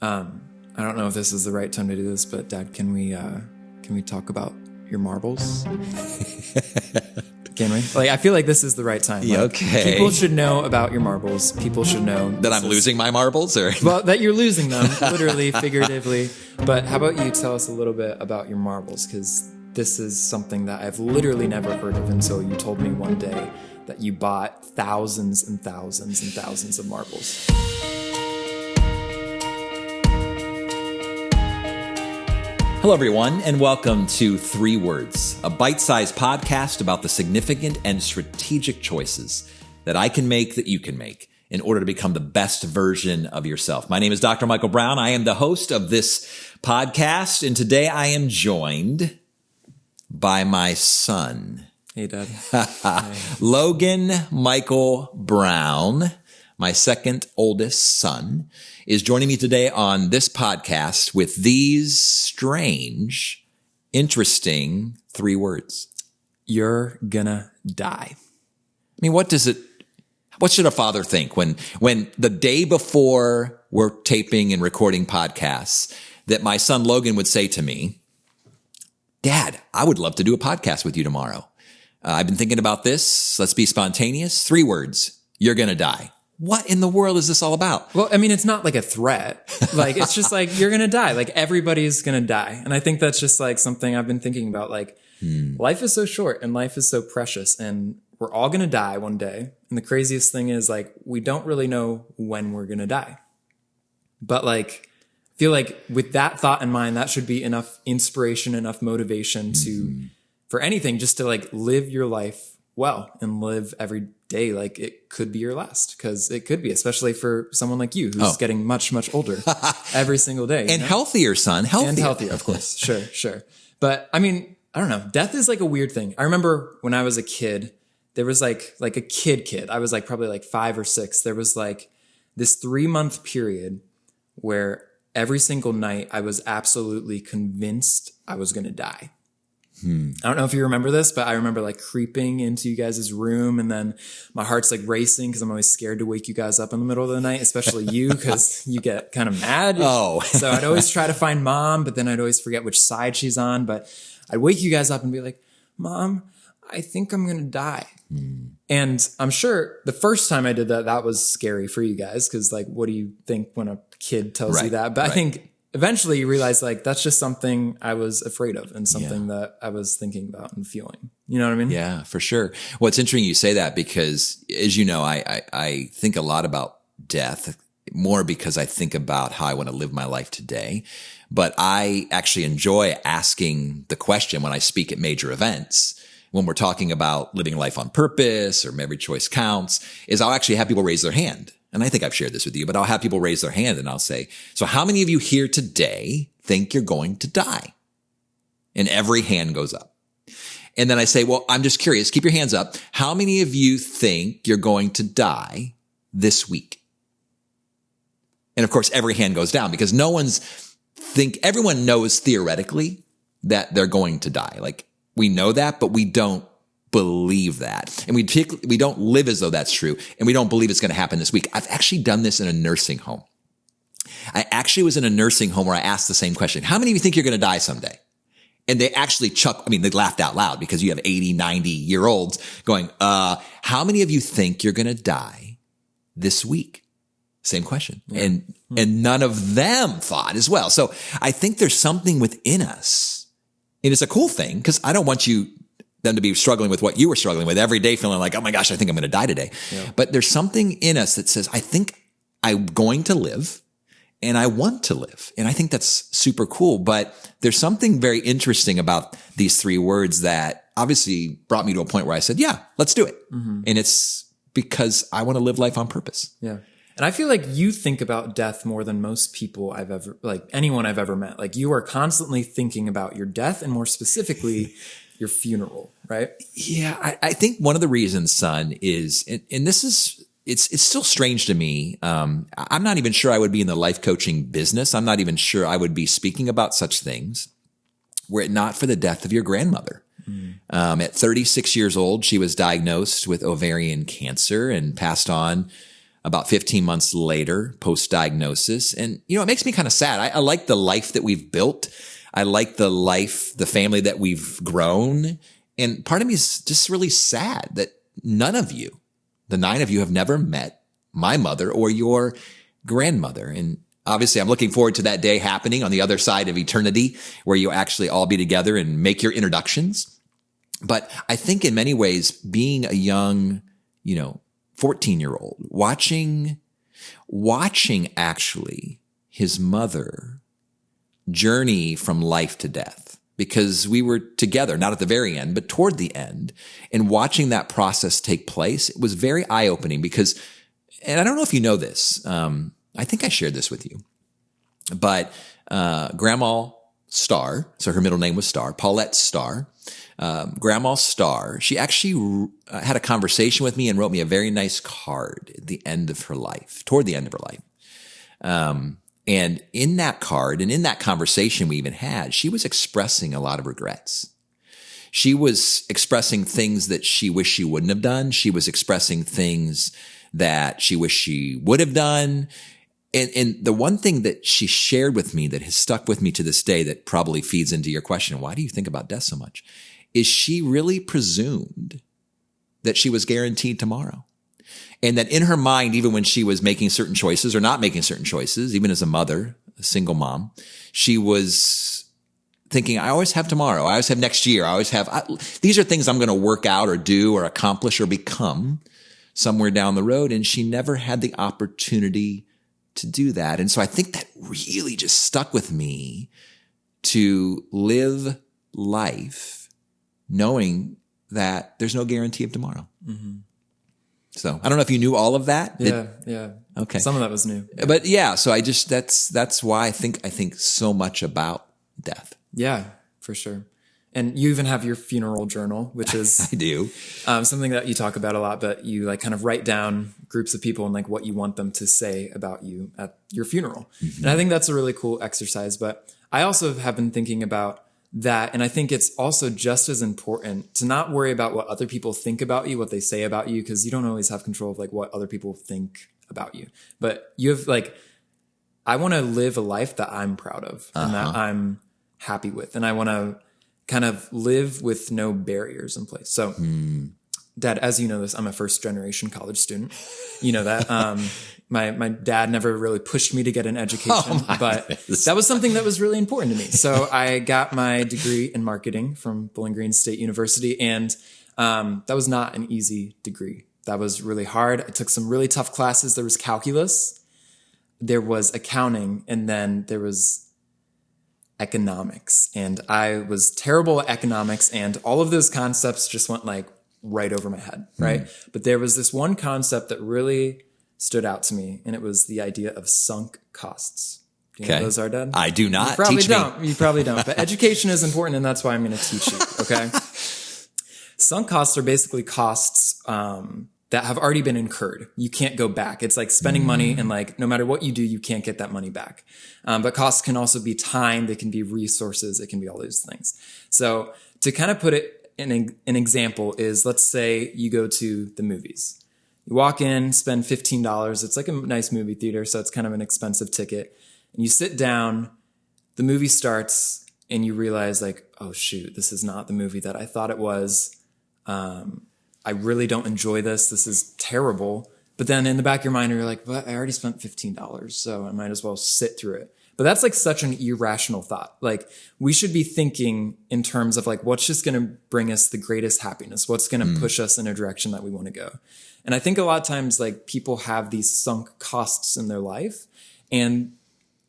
I don't know if this is the right time to do this, but Dad, can we talk about your marbles? Can we? Like, I feel like this is the right time. Like, okay. People should know about your marbles. People should know that I'm losing my marbles, or well, that you're losing them, literally, figuratively. But how about you tell us a little bit about your marbles? Because this is something that I've literally never heard of until you told me one day that you bought thousands and thousands and thousands of marbles. Hello, everyone, and welcome to 3 Words, a bite-sized podcast about the significant and strategic choices that I can make, that you can make, in order to become the best version of yourself. My name is Dr. Michael Brown. I am the host of this podcast, and today I am joined by my son. Hey, Dad. Logan Michael Brown, my second oldest son, is joining me today on this podcast with these strange, interesting 3 words. You're gonna die. I mean, what should a father think when the day before we're taping and recording podcasts that my son Logan would say to me, Dad, I would love to do a podcast with you tomorrow. I've been thinking about this. Let's be spontaneous. 3 words. You're gonna die. What in the world is this all about? Well, I mean, it's not like a threat. Like, it's just like, you're going to die. Like, everybody's going to die. And I think that's just like something I've been thinking about. Like, life is so short and life is so precious and we're all going to die one day. And the craziest thing is, like, we don't really know when we're going to die. But like, I feel like with that thought in mind, that should be enough inspiration, enough motivation for anything, just to like live your life well and live every day like it could be your last, because it could be, especially for someone like you who's getting much, much older every single day. And healthier, son. Healthier. And healthier, of course. Sure. But I mean, I don't know. Death is like a weird thing. I remember when I was a kid, there was like a kid. I was like probably like 5 or 6. There was like this 3-month period where every single night I was absolutely convinced I was going to die. I don't know if you remember this, but I remember like creeping into you guys' room and then my heart's like racing because I'm always scared to wake you guys up in the middle of the night, especially you, because you get kind of mad. Oh. So I'd always try to find Mom, but then I'd always forget which side she's on. But I'd wake you guys up and be like, Mom, I think I'm going to die. And I'm sure the first time I did that, that was scary for you guys because like, what do you think when a kid tells you that? But I think eventually you realize like that's just something I was afraid of and something that I was thinking about and feeling. You know what I mean? Yeah, for sure. Well, it's interesting you say that because, as you know, I think a lot about death more because I think about how I want to live my life today. But I actually enjoy asking the question when I speak at major events, when we're talking about living life on purpose or every choice counts, is I'll actually have people raise their hand. And I think I've shared this with you, but I'll have people raise their hand and I'll say, so how many of you here today think you're going to die? And every hand goes up. And then I say, well, I'm just curious. Keep your hands up. How many of you think you're going to die this week? And of course, every hand goes down because everyone knows theoretically that they're going to die. Like we know that, but we don't believe that. And we don't live as though that's true. And we don't believe it's going to happen this week. I've actually done this in a nursing home. I actually was in a nursing home where I asked the same question. How many of you think you're going to die someday? And they actually they laughed out loud because you have 80, 90-year-olds going, how many of you think you're going to die this week? Same question. Yeah. And none of them thought as well. So I think there's something within us. And it's a cool thing because I don't want them to be struggling with what you were struggling with every day, feeling like, oh my gosh, I think I'm going to die today. Yeah. But there's something in us that says, I think I'm going to live and I want to live. And I think that's super cool. But there's something very interesting about these 3 words that obviously brought me to a point where I said, yeah, let's do it. Mm-hmm. And it's because I want to live life on purpose. Yeah. And I feel like you think about death more than most people anyone I've ever met. Like you are constantly thinking about your death and more specifically your funeral, right? Yeah, I think one of the reasons, son, is, and this is, it's still strange to me. I'm not even sure I would be in the life coaching business. I'm not even sure I would be speaking about such things were it not for the death of your grandmother. At 36 years old, she was diagnosed with ovarian cancer and passed on about 15 months later, post-diagnosis. And, it makes me kind of sad. I like the life that we've built. I like the family that we've grown. And part of me is just really sad that none of you, the 9 of you, have never met my mother or your grandmother. And obviously, I'm looking forward to that day happening on the other side of eternity where you'll actually all be together and make your introductions. But I think in many ways, being a young, 14-year-old, watching actually his mother journey from life to death, because we were together, not at the very end, but toward the end, and watching that process take place, it was very eye-opening because, and I don't know if you know this, I think I shared this with you, but Grandma Starr, so her middle name was Starr, Paulette Starr, Grandma Starr, she actually had a conversation with me and wrote me a very nice card at the end of her life, toward the end of her life. And in that card and in that conversation we even had, she was expressing a lot of regrets. She was expressing things that she wished she wouldn't have done. She was expressing things that she wished she would have done. And the one thing that she shared with me that has stuck with me to this day that probably feeds into your question, why do you think about death so much, is she really presumed that she was guaranteed tomorrow. And that in her mind, even when she was making certain choices or not making certain choices, even as a mother, a single mom, she was thinking, I always have tomorrow. I always have next year. These are things I'm going to work out or do or accomplish or become somewhere down the road. And she never had the opportunity to do that. And so I think that really just stuck with me to live life knowing that there's no guarantee of tomorrow. Mm-hmm. So I don't know if you knew all of that. Yeah. Okay. Some of that was new. But yeah, so that's why I think so much about death. Yeah, for sure. And you even have your funeral journal, which is I do something that you talk about a lot, but you like kind of write down groups of people and like what you want them to say about you at your funeral. Mm-hmm. And I think that's a really cool exercise. But I also have been thinking about that. And I think it's also just as important to not worry about what other people think about you, what they say about you, because you don't always have control of like what other people think about you. But you have like, I want to live a life that I'm proud of and that I'm happy with. And I want to kind of live with no barriers in place. So Dad, as you know this, I'm a first generation college student. You know that. My dad never really pushed me to get an education, but that was something that was really important to me. So I got my degree in marketing from Bowling Green State University. And that was not an easy degree. That was really hard. I took some really tough classes. There was calculus, there was accounting, and then there was economics. And I was terrible at economics, and all of those concepts just went like right over my head, right? But there was this one concept that really stood out to me, and it was the idea of sunk costs. Do you know what those are, Dad? I do not. You probably Teach don't. me. You probably don't. But education is important, and that's why I'm going to teach you, okay? Sunk costs are basically costs that have already been incurred. You can't go back. It's like spending money, and like no matter what you do, you can't get that money back. But costs can also be time. They can be resources. It can be all those things. So to kind of put it in an example is, let's say you go to the movies. You walk in, spend $15. It's like a nice movie theater, so it's kind of an expensive ticket. And you sit down, the movie starts, and you realize like, oh shoot, this is not the movie that I thought it was. I really don't enjoy this. This is terrible. But then in the back of your mind, you're like, but I already spent $15, so I might as well sit through it. But that's like such an irrational thought. Like we should be thinking in terms of like, what's just going to bring us the greatest happiness? What's going to push us in a direction that we want to go? And I think a lot of times like people have these sunk costs in their life. And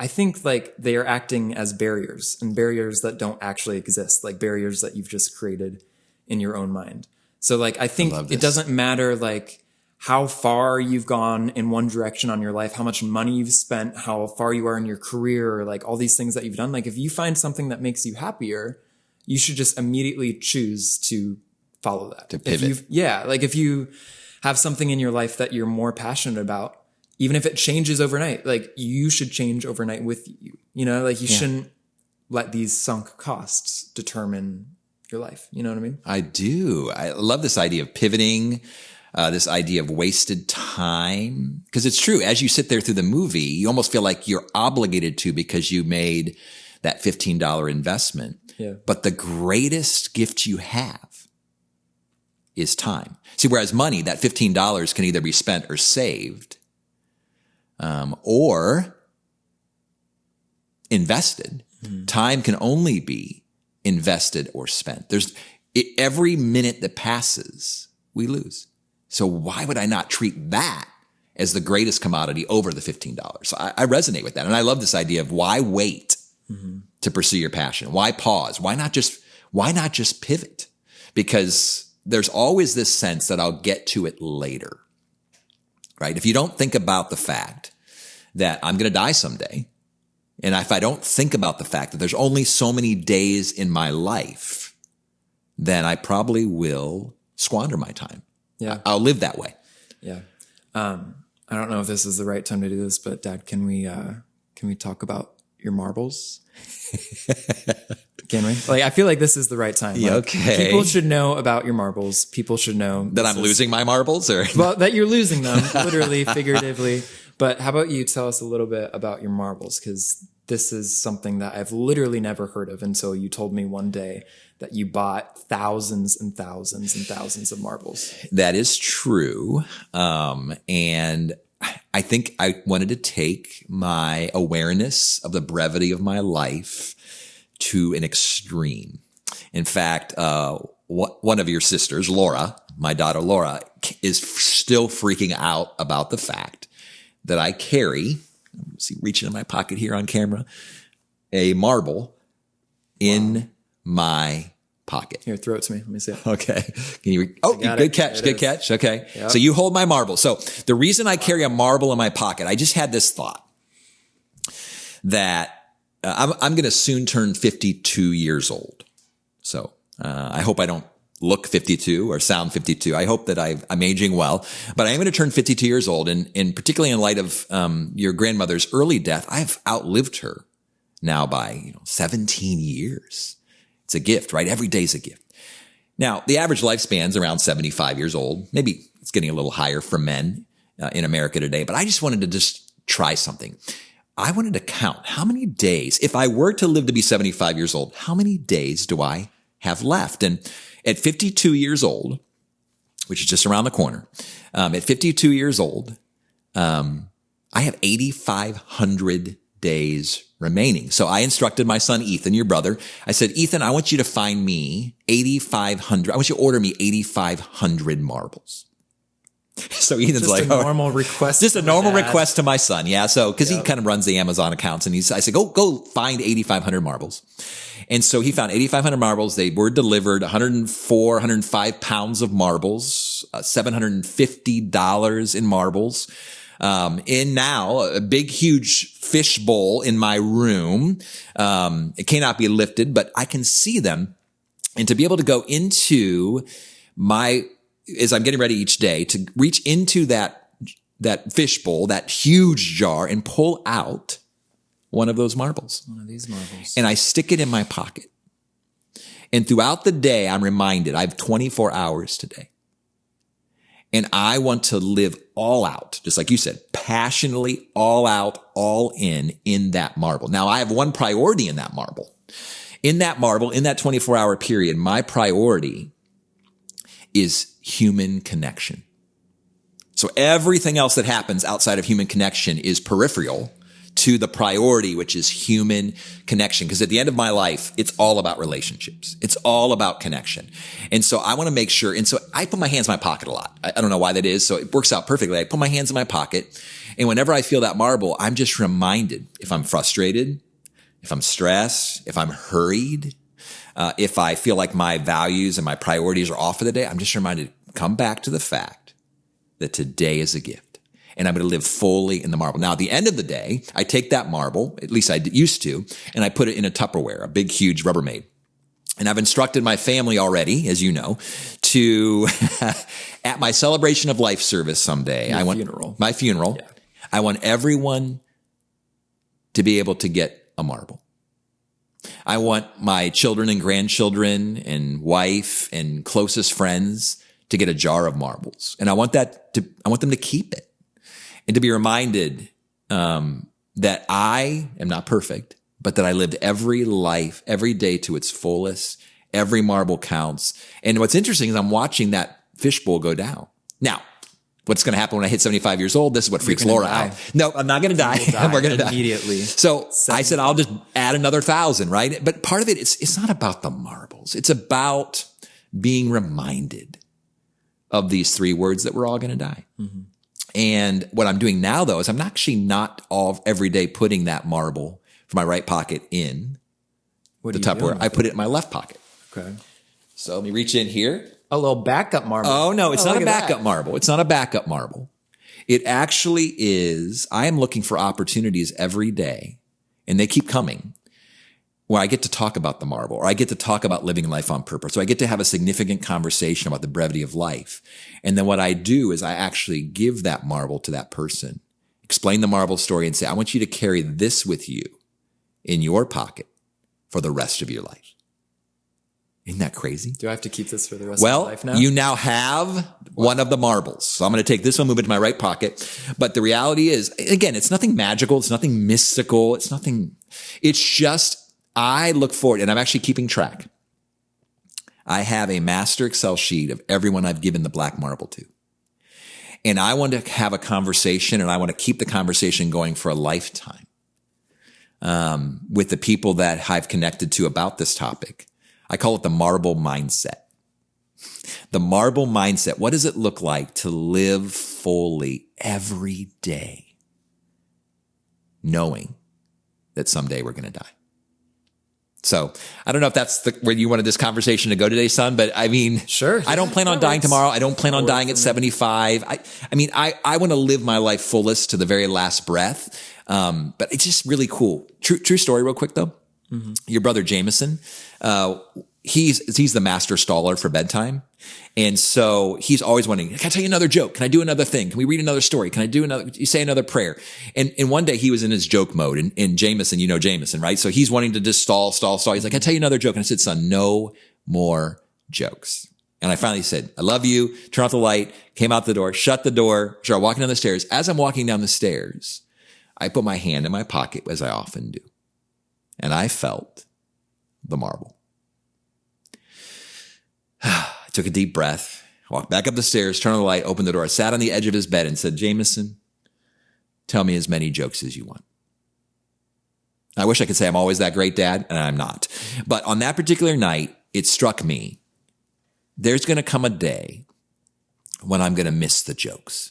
I think like they are acting as barriers, and barriers that don't actually exist, like barriers that you've just created in your own mind. So like, I think it doesn't matter like how far you've gone in one direction on your life, how much money you've spent, how far you are in your career, or like all these things that you've done. Like if you find something that makes you happier, you should just immediately choose to follow that. To pivot. If you have something in your life that you're more passionate about, even if it changes overnight, like you should change overnight with you. You know, like you shouldn't let these sunk costs determine your life. You know what I mean? I do. I love this idea of pivoting. this idea of wasted time. Because it's true, as you sit there through the movie, you almost feel like you're obligated to because you made that $15 investment. Yeah. But the greatest gift you have is time. See, whereas money, that $15 can either be spent or saved, or invested. Time can only be invested or spent. Every minute that passes, we lose. So why would I not treat that as the greatest commodity over the $15? So I resonate with that. And I love this idea of why wait to pursue your passion? Why pause? Why not just pivot? Because there's always this sense that I'll get to it later, right? If you don't think about the fact that I'm going to die someday, and if I don't think about the fact that there's only so many days in my life, then I probably will squander my time. Yeah. I'll live that way. Yeah. I don't know if this is the right time to do this, but Dad, can we talk about your marbles? Can we? Like, I feel like this is the right time. Like, okay. People should know about your marbles. People should know that I'm losing my marbles, or well, that you're losing them, literally, figuratively. But how about you tell us a little bit about your marbles? Because this is something that I've literally never heard of until you told me one day that you bought thousands and thousands and thousands of marbles. That is true. And I think I wanted to take my awareness of the brevity of my life to an extreme. In fact, one of your sisters, Laura, my daughter Laura, is still freaking out about the fact that I carry, reaching in my pocket here on camera, a marble in my pocket. Here, throw it to me. Let me see it. Okay. Good catch. Good catch. Okay. Yep. So you hold my marble. So the reason I carry a marble in my pocket, I just had this thought that I'm going to soon turn 52 years old. So I hope I don't look 52 or sound 52. I hope that I'm aging well, but I am going to turn 52 years old. And particularly in light of your grandmother's early death, I've outlived her now by 17 years. It's a gift, right? Every day's a gift. Now, the average lifespan's around 75 years old. Maybe it's getting a little higher for men in America today, but I just wanted to just try something. I wanted to count how many days, if I were to live to be 75 years old, how many days do I have left? And at 52 years old, which is just around the corner, at 52 years old, I have 8,500 days remaining. So I instructed my son, Ethan, your brother. I said, Ethan, I want you to find me 8,500. I want you to order me 8,500 marbles. So Ethan's just like, a normal request. Just a normal request to my son. Yeah. So, cause he kind of runs the Amazon accounts, and I said, go find 8,500 marbles. And so he found 8,500 marbles. They were delivered 104, 105 pounds of marbles, $750 in marbles. In now a big, huge fish bowl in my room. It cannot be lifted, but I can see them. And to be able to go into as I'm getting ready each day, to reach into that fish bowl, that huge jar, and pull out one of those marbles. One of these marbles. And I stick it in my pocket. And throughout the day, I'm reminded I have 24 hours today. And I want to live all out, just like you said, passionately, all out, all in that marble. Now, I have one priority in that marble. In that 24-hour period, my priority is human connection. So everything else that happens outside of human connection is peripheral to the priority, which is human connection. Because at the end of my life, it's all about relationships. It's all about connection. And so I want to make sure. And so I put my hands in my pocket a lot. I don't know why that is. So it works out perfectly. I put my hands in my pocket. And whenever I feel that marble, I'm just reminded, if I'm frustrated, if I'm stressed, if I'm hurried, if I feel like my values and my priorities are off for the day, I'm just reminded, come back to the fact that today is a gift. And I'm going to live fully in the marble. Now, at the end of the day, I take that marble, at least I used to, and I put it in a Tupperware, a big, huge Rubbermaid. And I've instructed my family already, as you know, to, at my celebration of life service someday, my funeral, yeah. I want everyone to be able to get a marble. I want my children and grandchildren and wife and closest friends to get a jar of marbles. And I want them to keep it and to be reminded that I am not perfect, but that I lived every day to its fullest. Every marble counts. And what's interesting is I'm watching that fishbowl go down. Now, what's going to happen when I hit 75 years old? This is what freaks Laura out. No, I'm not going to die. We're going to die immediately. So I said, I'll just add another 1,000, right? But part of it, it's not about the marbles. It's about being reminded of these 3 words that we're all going to die. Mm-hmm. And what I'm doing now, though, is I'm actually not every day putting that marble from my right pocket in the Tupperware. I put it in my left pocket. Okay. So let me reach in here. A little backup marble. Oh, no, it's not a backup marble. It's not a backup marble. It actually is, I am looking for opportunities every day, and they keep coming, where I get to talk about the marble, or I get to talk about living life on purpose. So I get to have a significant conversation about the brevity of life. And then what I do is I actually give that marble to that person, explain the marble story, and say, I want you to carry this with you in your pocket for the rest of your life. Isn't that crazy? Do I have to keep this for the rest of my life now? Well, you now have one of the marbles. So I'm going to take this one, move it to my right pocket. But the reality is, again, it's nothing magical. It's nothing mystical. It's just, I look forward, and I'm actually keeping track. I have a master Excel sheet of everyone I've given the black marble to. And I want to have a conversation, and I want to keep the conversation going for a lifetime with the people that I've connected to about this topic. I call it the marble mindset. The marble mindset. What does it look like to live fully every day, knowing that someday we're going to die? So I don't know if that's where you wanted this conversation to go today, son, but I mean, sure. I don't plan on dying tomorrow. I don't plan on dying at 75. I want to live my life fullest to the very last breath. But it's just really cool. True story real quick though. Mm-hmm. Your brother Jameson, he's the master staller for bedtime. And so he's always wondering, can I tell you another joke? Can I do another thing? Can we read another story? Can I do you say another prayer? And one day he was in his joke mode, and Jameson, you know Jameson, right? So he's wanting to just stall. He's like, can I tell you another joke? And I said, son, no more jokes. And I finally said, I love you. Turn off the light, came out the door, shut the door, started walking down the stairs. As I'm walking down the stairs, I put my hand in my pocket, as I often do. And I felt the marble. I took a deep breath, walked back up the stairs, turned on the light, opened the door. I sat on the edge of his bed and said, Jameson, tell me as many jokes as you want. I wish I could say I'm always that great dad, and I'm not. But on that particular night, it struck me, there's going to come a day when I'm going to miss the jokes.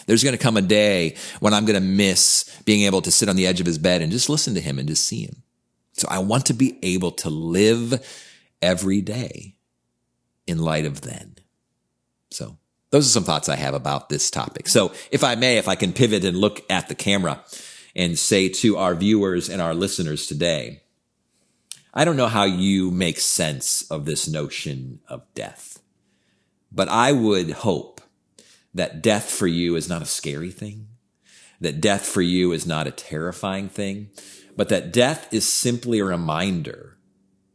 There's going to come a day when I'm going to miss being able to sit on the edge of his bed and just listen to him and just see him. So I want to be able to live every day in light of then. So those are some thoughts I have about this topic. So if I can pivot and look at the camera and say to our viewers and our listeners today, I don't know how you make sense of this notion of death, but I would hope that death for you is not a scary thing, that death for you is not a terrifying thing, but that death is simply a reminder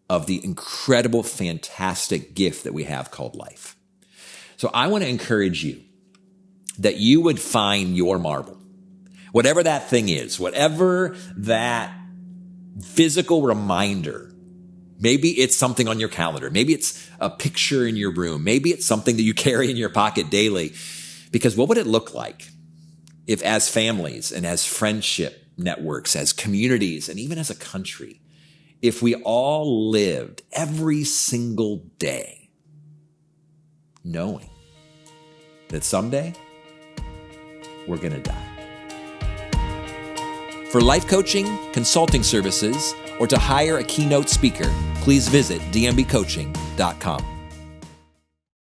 of the incredible, fantastic gift that we have called life. So I want to encourage you that you would find your marble, whatever that thing is, whatever that physical reminder. Maybe it's something on your calendar. Maybe it's a picture in your room. Maybe it's something that you carry in your pocket daily. Because what would it look like if, as families and as friendship networks, as communities, and even as a country, if we all lived every single day knowing that someday we're going to die? For life coaching, consulting services, or to hire a keynote speaker, please visit dmbcoaching.com.